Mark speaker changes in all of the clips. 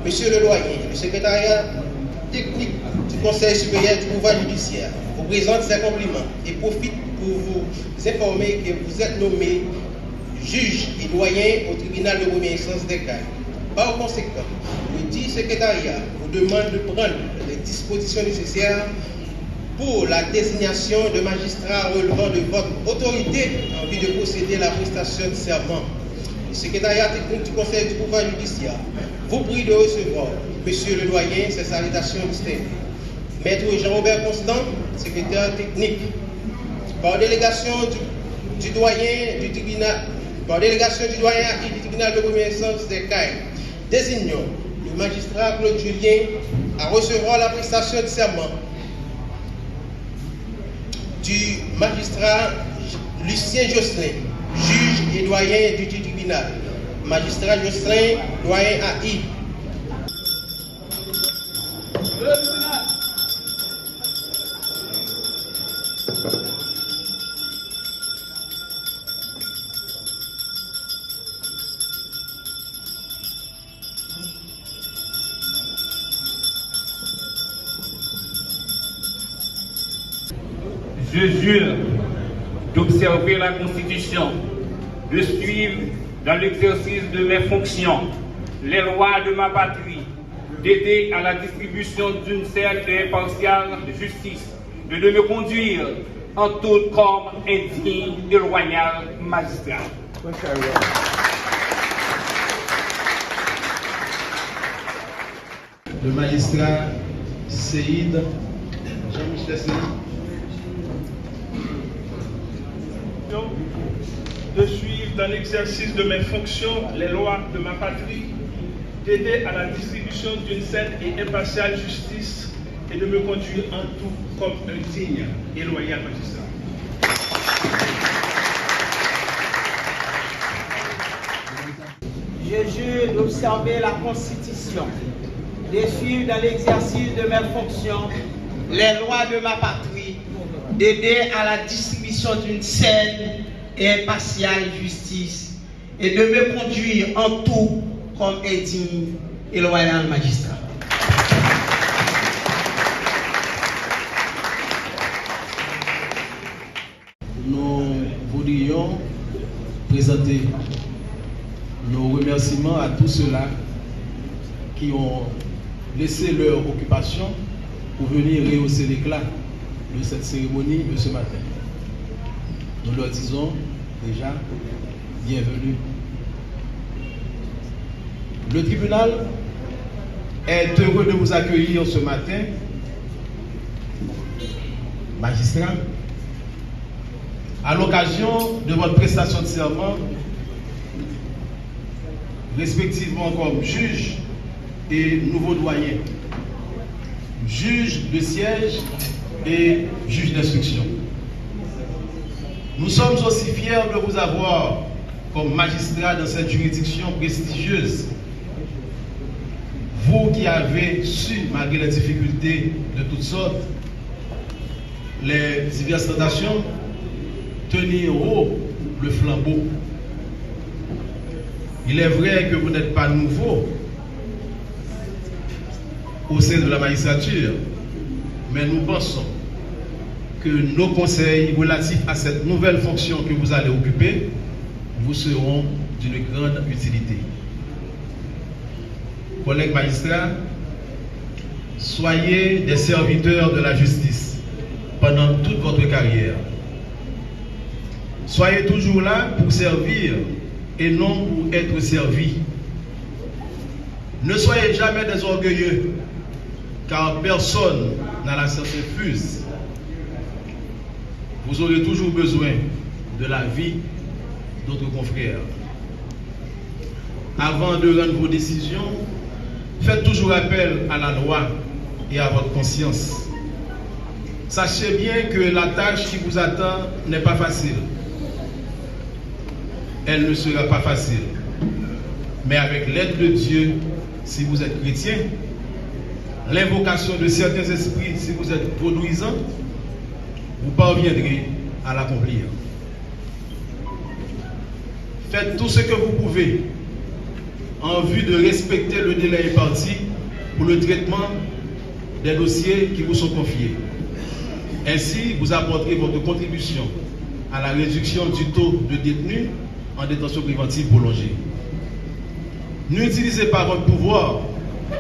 Speaker 1: Monsieur le doyen, le secrétariat technique du Conseil supérieur du pouvoir judiciaire vous présente ses compliments et profite pour vous informer que vous êtes nommé juge et doyen au tribunal de première instance des Cayes. Par conséquent, le dit secrétariat vous demande de prendre les dispositions nécessaires pour la désignation de magistrats relevant de votre autorité en vue de procéder à la prestation de serment. Le secrétariat technique du Conseil du pouvoir judiciaire vous prie de recevoir, Monsieur le doyen, ses salutations distinguées. Maître Jean-Robert Constant, secrétaire technique, par délégation du doyen du tribunal, et du tribunal de première instance des Cayes, désignons le magistrat Claude Julien à recevoir la prestation de serment du magistrat Lucien Josselin, juge et doyen du tribunal. Magistrat Josselin, doyen AI.
Speaker 2: Je jure d'observer la Constitution, de suivre dans l'exercice de mes fonctions les lois de ma patrie, d'aider à la distribution d'une saine et impartiale justice, et de me conduire en tout comme indigne et loyal magistrat.
Speaker 3: Le magistrat Seïd Jean-Michel Seïd.
Speaker 4: De suivre dans l'exercice de mes fonctions les lois de ma patrie, d'aider à la distribution d'une saine et impartiale justice et de me conduire en tout comme un digne et loyal magistrat.
Speaker 5: Je jure d'observer la Constitution, de suivre dans l'exercice de mes fonctions les lois de ma patrie, d'aider à la distribution d'une saine et impartiale justice et de me conduire en tout comme un digne et loyal magistrat.
Speaker 3: Nous voudrions présenter nos remerciements à tous ceux-là qui ont laissé leur occupation pour venir rehausser l'éclat de cette cérémonie de ce matin. Nous leur disons déjà bienvenue. Le tribunal est heureux de vous accueillir ce matin, magistrat, à l'occasion de votre prestation de serment, respectivement comme juge et nouveau doyen, juge de siège et juge d'instruction. Nous sommes aussi fiers de vous avoir comme magistrat dans cette juridiction prestigieuse. Vous qui avez su, malgré les difficultés de toutes sortes, les diverses tentations, tenir haut le flambeau. Il est vrai que vous n'êtes pas nouveau au sein de la magistrature, mais nous pensons que nos conseils relatifs à cette nouvelle fonction que vous allez occuper vous seront d'une grande utilité. Collègues magistrats, soyez des serviteurs de la justice pendant toute votre carrière. Soyez toujours là pour servir et non pour être servi. Ne soyez jamais des orgueilleux, car personne n'a la science infuse. Vous aurez toujours besoin de la vie d'autres confrères. Avant de rendre vos décisions, faites toujours appel à la loi et à votre conscience. Sachez bien que la tâche qui vous attend n'est pas facile. Elle ne sera pas facile. Mais avec l'aide de Dieu, si vous êtes chrétien, l'invocation de certains esprits, si vous êtes vaudouisant, vous parviendrez à l'accomplir. Faites tout ce que vous pouvez en vue de respecter le délai imparti pour le traitement des dossiers qui vous sont confiés. Ainsi, vous apporterez votre contribution à la réduction du taux de détenus en détention préventive prolongée. N'utilisez pas votre pouvoir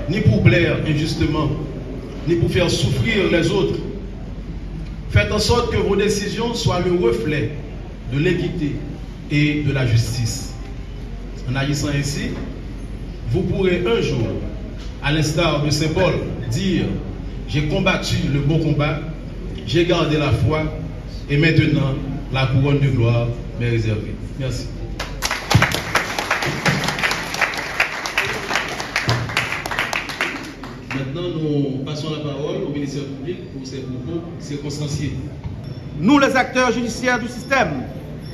Speaker 3: ni pour plaire injustement, ni pour faire souffrir les autres. Faites en sorte que vos décisions soient le reflet de l'équité et de la justice. En agissant ainsi, vous pourrez un jour, à l'instar de Saint Paul, dire « J'ai combattu le bon combat, j'ai gardé la foi, et maintenant la couronne de gloire m'est réservée. » Merci. Maintenant, nous passons la parole au ministère public pour ses propos circonstanciés.
Speaker 6: Nous, les acteurs judiciaires du système,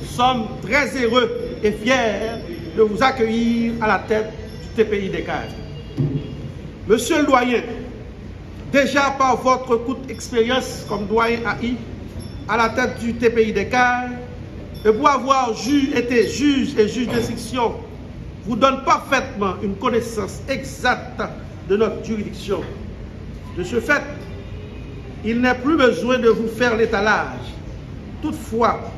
Speaker 6: sommes très heureux et fiers de vous accueillir à la tête du TPI d'Écailles. Monsieur le doyen, déjà par votre courte expérience comme doyen AI à la tête du TPI d'Écailles, et pour avoir été juge et juge d'instruction, vous donne parfaitement une connaissance exacte de notre juridiction. De ce fait, il n'est plus besoin de vous faire l'étalage. Toutefois,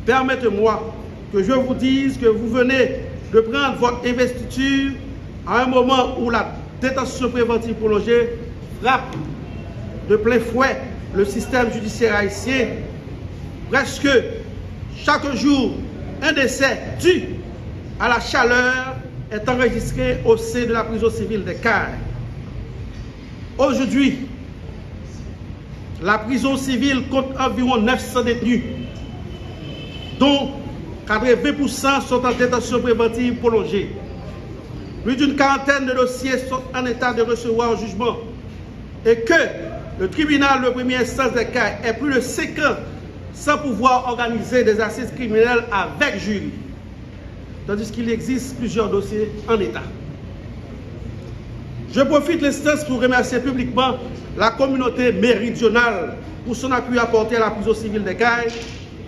Speaker 6: permettez-moi que je vous dise que vous venez de prendre votre investiture à un moment où la détention préventive prolongée frappe de plein fouet le système judiciaire haïtien. Presque chaque jour, un décès dû à la chaleur est enregistré au sein de la prison civile d'Écailles. Aujourd'hui, la prison civile compte environ 900 détenus, dont 80% sont en détention préventive prolongée. Plus d'une quarantaine de dossiers sont en état de recevoir jugement et que le tribunal de première instance d'Écailles est plus de 5 ans sans pouvoir organiser des assises criminelles avec jury, tandis qu'il existe plusieurs dossiers en état. Je profite de l'instance pour remercier publiquement la communauté méridionale pour son appui apporté à la prison civile d'Écailles,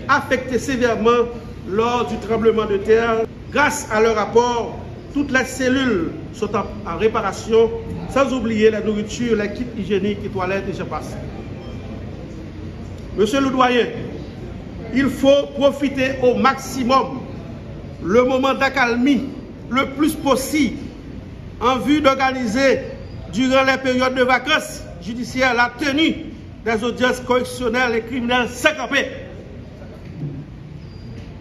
Speaker 6: affectée sévèrement lors du tremblement de terre. Grâce à leur apport, toutes les cellules sont en réparation, sans oublier la nourriture, les kits hygiéniques et toilettes et je passe. Monsieur le doyen, il faut profiter au maximum le moment d'accalmie le plus possible en vue d'organiser durant les périodes de vacances judiciaires la tenue des audiences correctionnelles et criminelles sans camper,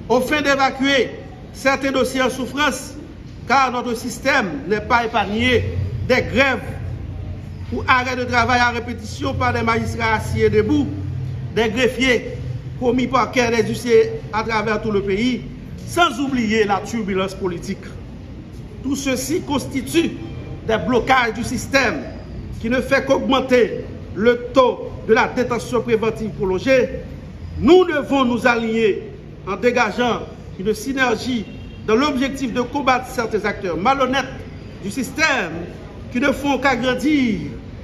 Speaker 6: au fin d'évacuer certains dossiers en souffrance, car notre système n'est pas épargné des grèves ou arrêts de travail à répétition par des magistrats assis et debout, des greffiers commis par des huissiers à travers tout le pays, sans oublier la turbulence politique. Tout ceci constitue des blocages du système qui ne fait qu'augmenter le taux de la détention préventive prolongée. Nous devons nous aligner en dégageant une synergie dans l'objectif de combattre certains acteurs malhonnêtes du système qui ne font qu'agrandir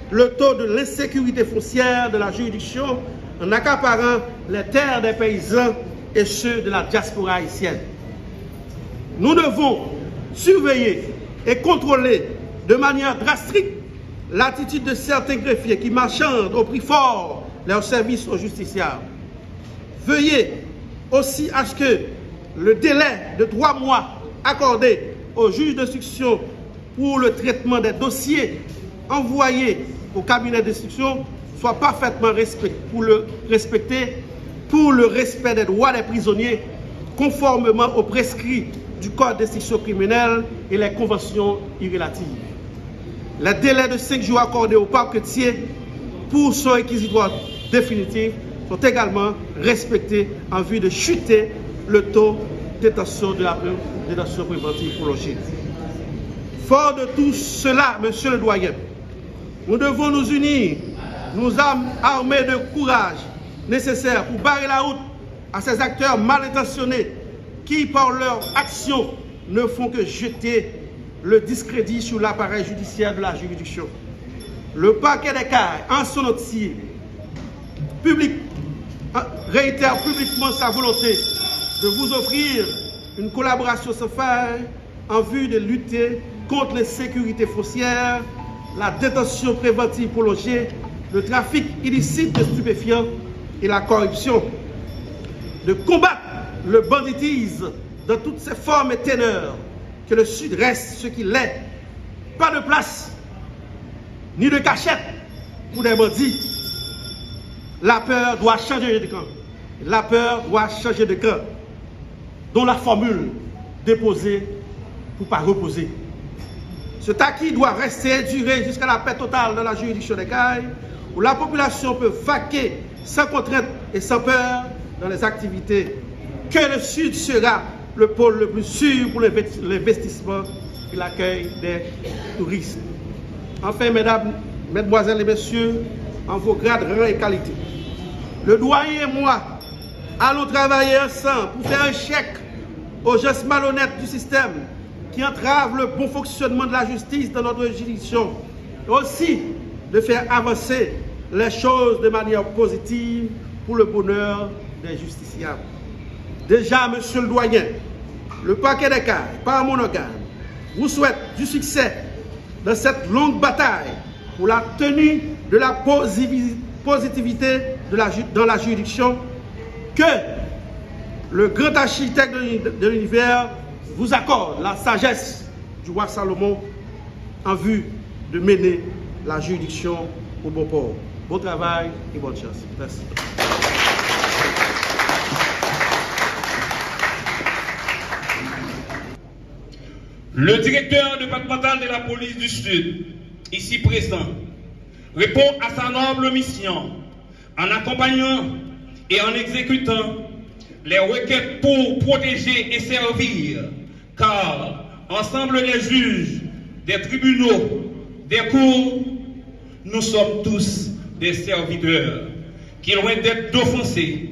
Speaker 6: le taux de l'insécurité foncière de la juridiction en accaparant les terres des paysans et ceux de la diaspora haïtienne. Nous devons surveiller et contrôler de manière drastique l'attitude de certains greffiers qui marchandent au prix fort leurs services aux justiciables. Veuillez aussi à ce que le délai de 3 mois accordé au juge d'instruction pour le traitement des dossiers envoyés au cabinet d'instruction soit parfaitement respecté pour le respect des droits des prisonniers conformément aux prescrits du Code d'instruction criminelle et les conventions irrélatives. Les délais de 5 jours accordés au parquetier pour son réquisitoire définitif sont également respectés en vue de chuter le taux de détention de la détention préventive prolongée. Fort de tout cela, monsieur le doyen, nous devons nous unir, nous armer de courage nécessaire pour barrer la route à ces acteurs mal intentionnés qui, par leur action, ne font que jeter le discrédit sur l'appareil judiciaire de la juridiction. Le parquet d'Écailles, en son entier, réitère publiquement sa volonté de vous offrir une collaboration sans faille en vue de lutter contre l'insécurité foncière, la détention préventive prolongée, le trafic illicite de stupéfiants et la corruption, de combattre le banditisme dans toutes ses formes et teneurs, que le Sud reste ce qu'il est, pas de place, ni de cachette pour des bandits. La peur doit changer de camp. La peur doit changer de camp, dont la formule déposer pour pas reposer. Ce acquis doit rester duré jusqu'à la paix totale dans la juridiction des Cayes, où la population peut vaquer sans contrainte et sans peur dans les activités. Que le Sud sera le pôle le plus sûr pour l'investissement et l'accueil des touristes. Enfin, mesdames, mesdemoiselles et messieurs, en vos grades, rangs et qualités, le doyen et moi allons travailler ensemble pour faire un chèque aux gestes malhonnêtes du système qui entravent le bon fonctionnement de la justice dans notre juridiction, et aussi de faire avancer les choses de manière positive pour le bonheur des justiciables. Déjà, monsieur le doyen, le parquet des Cayes, par mon organe, vous souhaite du succès dans cette longue bataille pour la tenue de la positivité dans la juridiction. Que le grand architecte de l'univers vous accorde la sagesse du roi Salomon en vue de mener la juridiction au bon port. Bon travail et bonne chance. Merci.
Speaker 2: Le directeur départemental de la police du Sud, ici présent, répond à sa noble mission en accompagnant et en exécutant les requêtes pour protéger et servir, car ensemble les juges, des tribunaux, des cours, nous sommes tous des serviteurs qui, loin d'être d'offenser,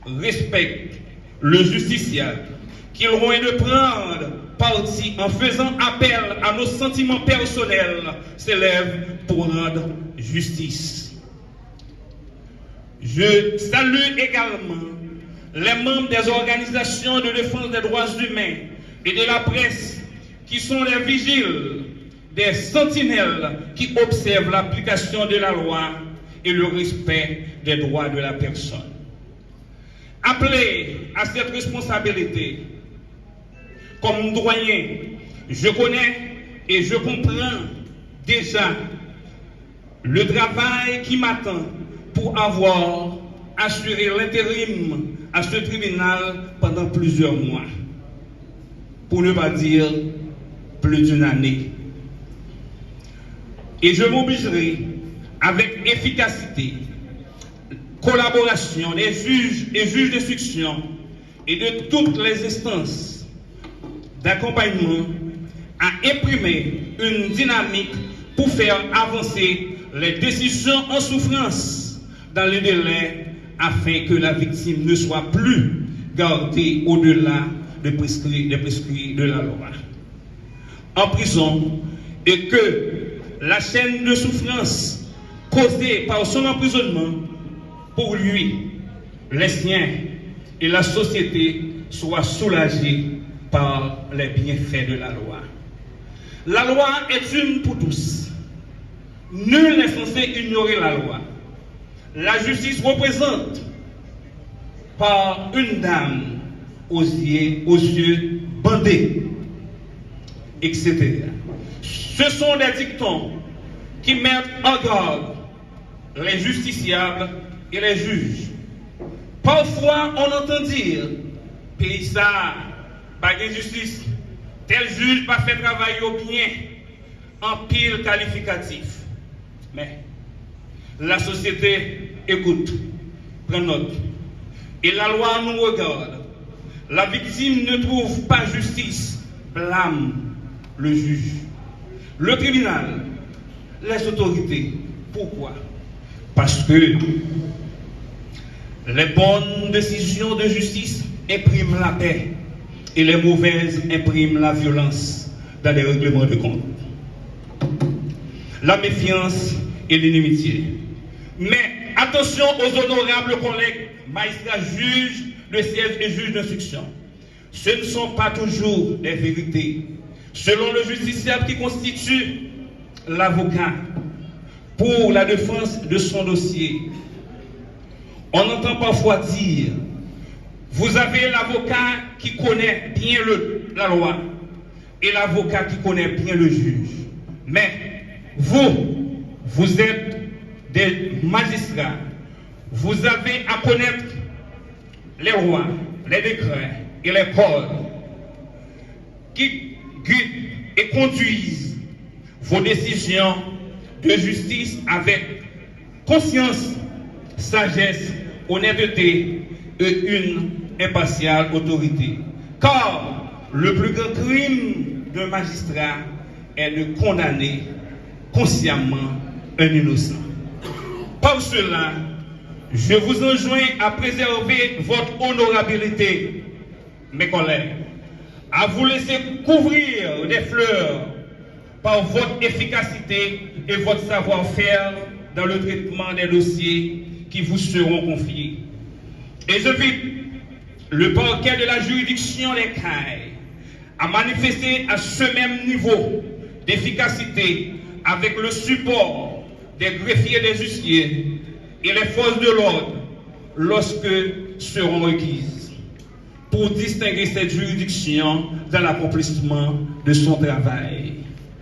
Speaker 2: respectent le justiciable, qui, loin de prendre parti en faisant appel à nos sentiments personnels, s'élèvent pour rendre justice. Je salue également les membres des organisations de défense des droits humains et de la presse qui sont les vigiles, des sentinelles qui observent l'application de la loi et le respect des droits de la personne. Appelé à cette responsabilité, comme doyen, je connais et je comprends déjà le travail qui m'attend pour avoir assuré l'intérim à ce tribunal pendant plusieurs mois, pour ne pas dire plus d'une année. Et je m'obligerai avec efficacité, collaboration des juges et juges d'instruction et de toutes les instances d'accompagnement à imprimer une dynamique pour faire avancer les décisions en souffrance dans le délai afin que la victime ne soit plus gardée au-delà des prescrits de la loi en prison et que la chaîne de souffrance causée par son emprisonnement pour lui, les siens et la société soit soulagée par les bienfaits de la loi. La loi est une pour tous. Nul n'est censé ignorer la loi. La justice représente par une dame aux yeux bandés, etc. Ce sont des dictons qui mettent en garde les justiciables et les juges. Parfois, on entend dire, pays ça, pas de justice, tel juge pas fait travailler au bien, en pile qualificatif. Mais la société écoute, prend note, et la loi nous regarde. La victime ne trouve pas justice, blâme le juge, le tribunal, les autorités. Pourquoi? Parce que les bonnes décisions de justice impriment la paix et les mauvaises impriment la violence dans les règlements de compte. La méfiance et l'inimitié. Mais attention aux honorables collègues, magistrats, juges de siège et juges d'instruction. ce ne sont pas toujours des vérités. Selon le justiciable qui constitue l'avocat pour la défense de son dossier, on entend parfois dire, vous avez l'avocat qui connaît bien la loi et l'avocat qui connaît bien le juge. Mais vous êtes des magistrats, vous avez à connaître les lois, les décrets et les codes qui guident et conduisent vos décisions de justice avec conscience, sagesse, honnêteté et une impartiale autorité. Car le plus grand crime d'un magistrat est de condamner consciemment un innocent. Par cela, je vous enjoins à préserver votre honorabilité, mes collègues, à vous laisser couvrir des fleurs par votre efficacité et votre savoir-faire dans le traitement des dossiers qui vous seront confiés. Et j'invite le parquet de la juridiction des Cayes à manifester à ce même niveau d'efficacité avec le support des greffiers des huissiers et les forces de l'ordre lorsque seront requises pour distinguer cette juridiction dans l'accomplissement de son travail.